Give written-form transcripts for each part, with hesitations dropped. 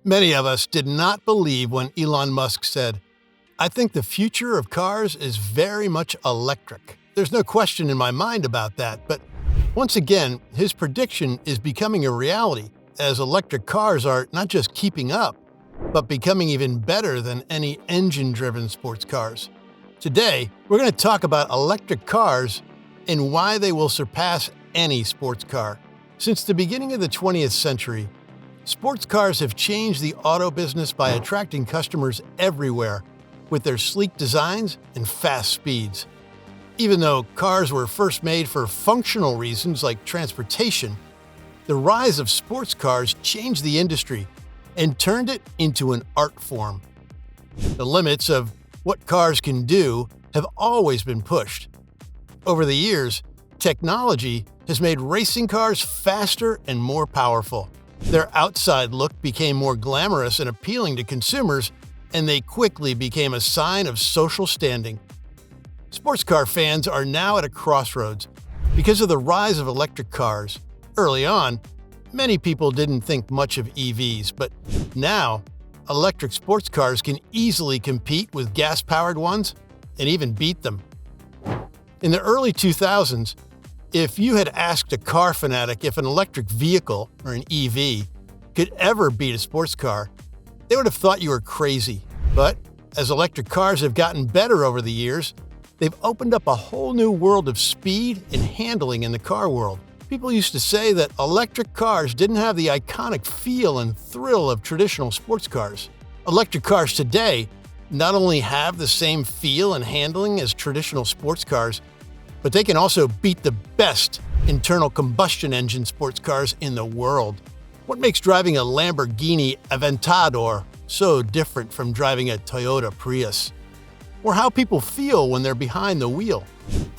Many of us did not believe when Elon Musk said, "I think the future of cars is very much electric." There's no question in my mind about that, but once again, his prediction is becoming a reality as electric cars are not just keeping up, but becoming even better than any engine-driven sports cars. Today, we're going to talk about electric cars and why they will surpass any sports car. Since the beginning of the 20th century, sports cars have changed the auto business by attracting customers everywhere with their sleek designs and fast speeds. Even though cars were first made for functional reasons like transportation, the rise of sports cars changed the industry and turned it into an art form. The limits of what cars can do have always been pushed. Over the years, technology has made racing cars faster and more powerful. Their outside look became more glamorous and appealing to consumers, and they quickly became a sign of social standing. Sports car fans are now at a crossroads because of the rise of electric cars. Early on, many people didn't think much of EVs, but now, electric sports cars can easily compete with gas-powered ones and even beat them. In the early 2000s, if you had asked a car fanatic if an electric vehicle, or an EV, could ever beat a sports car, they would have thought you were crazy. But as electric cars have gotten better over the years, they've opened up a whole new world of speed and handling in the car world. People used to say that electric cars didn't have the iconic feel and thrill of traditional sports cars. Electric cars today not only have the same feel and handling as traditional sports cars, but they can also beat the best internal combustion engine sports cars in the world. What makes driving a Lamborghini Aventador so different from driving a Toyota Prius? Or how people feel when they're behind the wheel.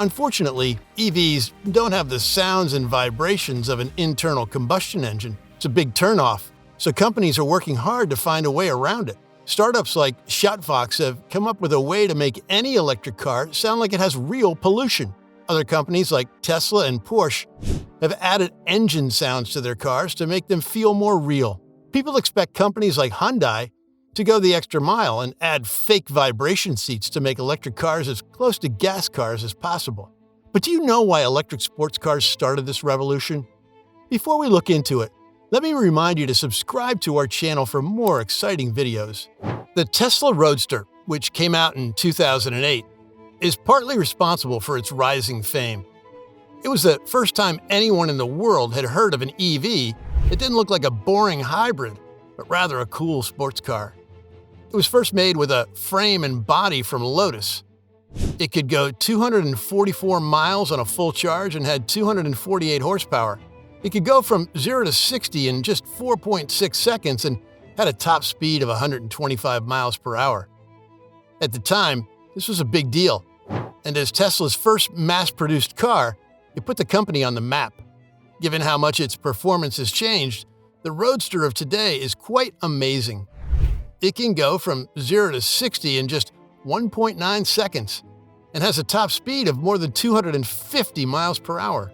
Unfortunately, EVs don't have the sounds and vibrations of an internal combustion engine. It's a big turnoff, so companies are working hard to find a way around it. Startups like Shotfox have come up with a way to make any electric car sound like it has real pollution. Other companies like Tesla and Porsche have added engine sounds to their cars to make them feel more real. People expect companies like Hyundai to go the extra mile and add fake vibration seats to make electric cars as close to gas cars as possible. But do you know why electric sports cars started this revolution? Before we look into it, let me remind you to subscribe to our channel for more exciting videos. The Tesla Roadster, which came out in 2008, is partly responsible for its rising fame. It was the first time anyone in the world had heard of an EV that didn't look like a boring hybrid, but rather a cool sports car. It was first made with a frame and body from Lotus. It could go 244 miles on a full charge and had 248 horsepower. It could go from 0 to 60 in just 4.6 seconds and had a top speed of 125 miles per hour. At the time, this was a big deal, and as Tesla's first mass-produced car, it put the company on the map. Given how much its performance has changed, the Roadster of today is quite amazing. It can go from 0 to 60 in just 1.9 seconds and has a top speed of more than 250 miles per hour.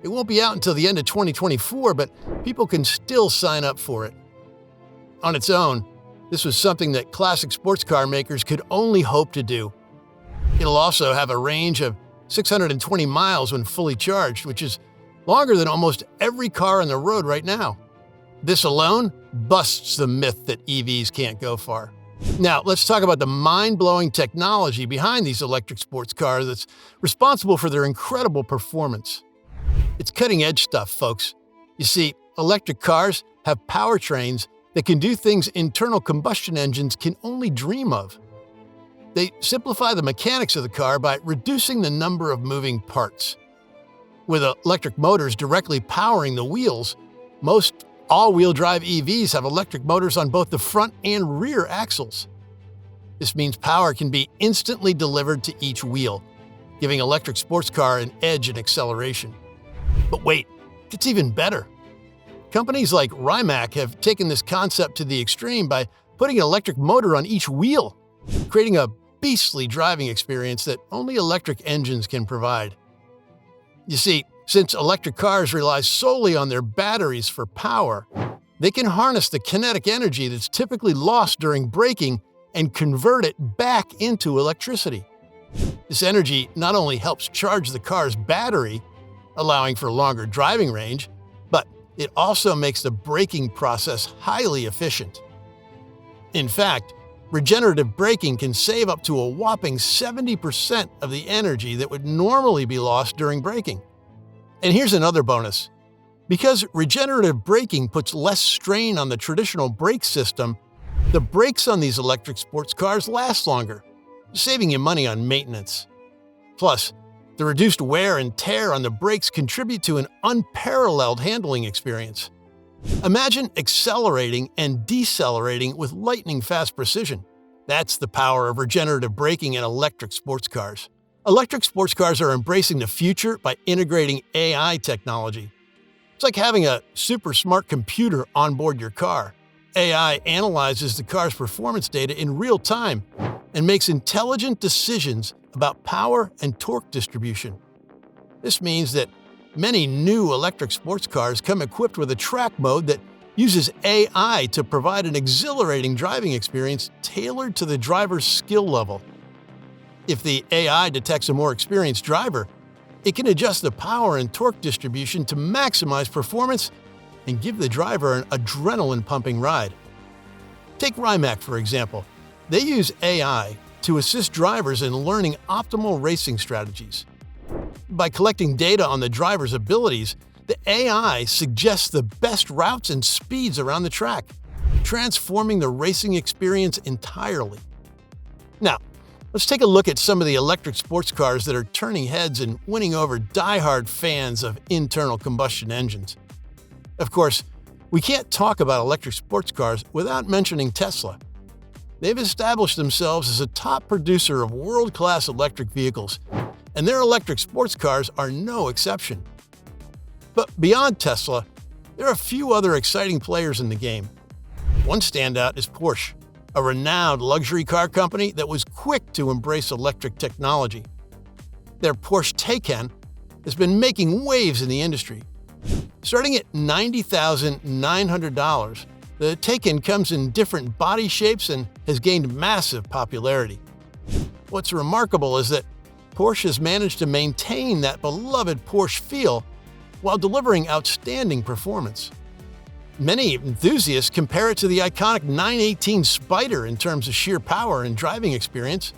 It won't be out until the end of 2024, but people can still sign up for it. On its own, this was something that classic sports car makers could only hope to do. It'll also have a range of 620 miles when fully charged, which is longer than almost every car on the road right now. This alone busts the myth that EVs can't go far. Now, let's talk about the mind-blowing technology behind these electric sports cars that's responsible for their incredible performance. It's cutting-edge stuff, folks. You see, electric cars have powertrains that can do things internal combustion engines can only dream of. They simplify the mechanics of the car by reducing the number of moving parts. With electric motors directly powering the wheels, most all-wheel drive EVs have electric motors on both the front and rear axles. This means power can be instantly delivered to each wheel, giving electric sports car an edge in acceleration. But wait, it's even better. Companies like Rimac have taken this concept to the extreme by putting an electric motor on each wheel, creating a beastly driving experience that only electric engines can provide. You see, since electric cars rely solely on their batteries for power, They can harness the kinetic energy that's typically lost during braking and convert it back into electricity. This energy not only helps charge the car's battery, allowing for longer driving range, but it also makes the braking process highly efficient. In fact, regenerative braking can save up to a whopping 70% of the energy that would normally be lost during braking. And here's another bonus. Because regenerative braking puts less strain on the traditional brake system, the brakes on these electric sports cars last longer, saving you money on maintenance. Plus, the reduced wear and tear on the brakes contribute to an unparalleled handling experience. Imagine accelerating and decelerating with lightning-fast precision. That's the power of regenerative braking in electric sports cars. Electric sports cars are embracing the future by integrating AI technology. It's like having a super smart computer on board your car. AI analyzes the car's performance data in real time and makes intelligent decisions about power and torque distribution. This means that many new electric sports cars come equipped with a track mode that uses AI to provide an exhilarating driving experience tailored to the driver's skill level. If the AI detects a more experienced driver, it can adjust the power and torque distribution to maximize performance and give the driver an adrenaline-pumping ride. Take Rimac, for example. They use AI to assist drivers in learning optimal racing strategies. By collecting data on the driver's abilities, the AI suggests the best routes and speeds around the track, transforming the racing experience entirely. Now, let's take a look at some of the electric sports cars that are turning heads and winning over die-hard fans of internal combustion engines. Of course, we can't talk about electric sports cars without mentioning Tesla. They've established themselves as a top producer of world-class electric vehicles, and their electric sports cars are no exception. But beyond Tesla, there are a few other exciting players in the game. One standout is Porsche, a renowned luxury car company that was quick to embrace electric technology. Their Porsche Taycan has been making waves in the industry. Starting at $90,900, the Taycan comes in different body shapes and has gained massive popularity. What's remarkable is that Porsche has managed to maintain that beloved Porsche feel while delivering outstanding performance. Many enthusiasts compare it to the iconic 918 Spyder in terms of sheer power and driving experience.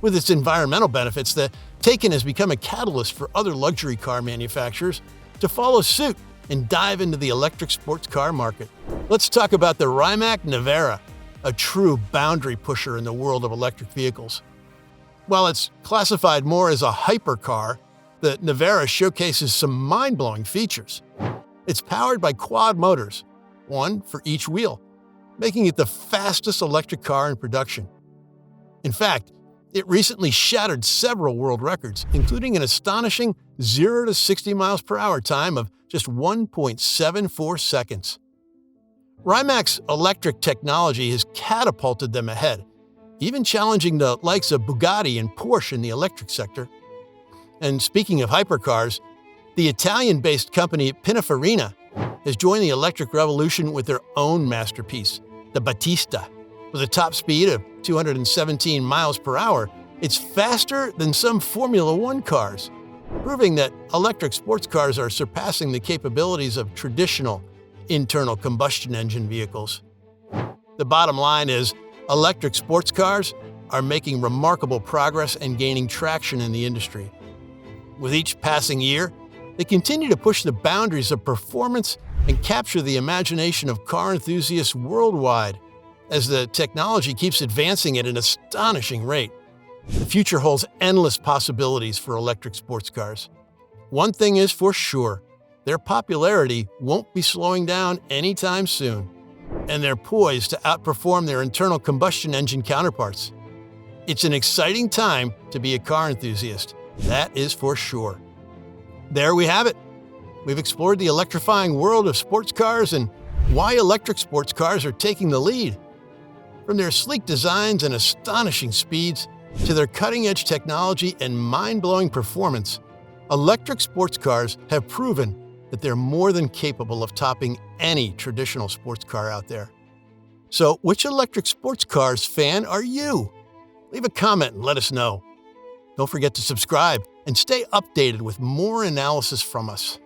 With its environmental benefits, the Taycan has become a catalyst for other luxury car manufacturers to follow suit and dive into the electric sports car market. Let's talk about the Rimac Nevera, a true boundary pusher in the world of electric vehicles. While it's classified more as a hypercar, the Nevera showcases some mind-blowing features. It's powered by quad motors, one for each wheel, making it the fastest electric car in production. In fact, it recently shattered several world records, including an astonishing 0 to 60 miles per hour time of just 1.74 seconds. Rimac's electric technology has catapulted them ahead, even challenging the likes of Bugatti and Porsche in the electric sector. And speaking of hypercars, the Italian-based company Pininfarina has joined the electric revolution with their own masterpiece, the Battista. With a top speed of 217 miles per hour, it's faster than some Formula One cars, proving that electric sports cars are surpassing the capabilities of traditional internal combustion engine vehicles. The bottom line is, electric sports cars are making remarkable progress and gaining traction in the industry. With each passing year, they continue to push the boundaries of performance and capture the imagination of car enthusiasts worldwide. As the technology keeps advancing at an astonishing rate, the future holds endless possibilities for electric sports cars. One thing is for sure, their popularity won't be slowing down anytime soon, and they're poised to outperform their internal combustion engine counterparts. It's an exciting time to be a car enthusiast, that is for sure. There we have it. We've explored the electrifying world of sports cars and why electric sports cars are taking the lead. From their sleek designs and astonishing speeds to their cutting-edge technology and mind-blowing performance, electric sports cars have proven that they're more than capable of topping any traditional sports car out there. So, which electric sports cars fan are you? Leave a comment and let us know. Don't forget to subscribe and stay updated with more analysis from us.